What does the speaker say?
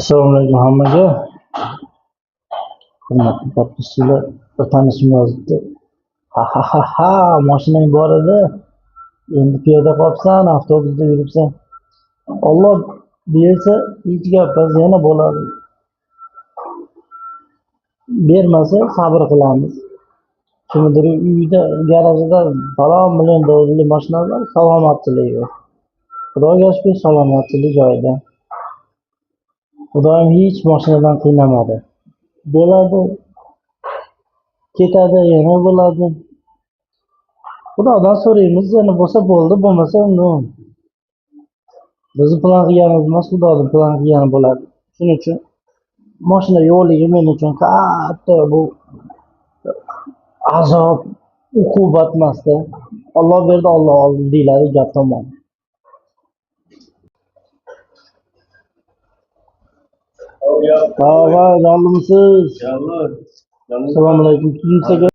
Assalomu alaykum hammaga. Hurmatli podpischilar, bir tanishim yozibdi. Ha ha ha ha, mashinang bor edi. Endi piyoda qolibsan, avtobusda yuribsan. Alloh bersa, hech gapimiz yana bo'ladi. Bermasa sabr qilamiz. Kimdir uyida, garajida falon million dollarlik mashinalar salomatligi yo'q. Xudoga shukr, salomatligi joyida. Xudoyim hech mashinadan qiynamadi. Bo'ladi, ketadi, yana bo'ladi. Xudodan so'raymiz, yana bo'lsa bo'ldi, bo'lmasa uni bizni plan qilganimiz emas, Xudoning plan qilgani bo'ladi. Shuning uchun mashina yo'qligi men uchun katta bu azob, uqubat emasda. Alloh berdi, Alloh oldi deyiladi gap tamom. Ha, jonimisiz? Assalomu alaykum. Kimsaga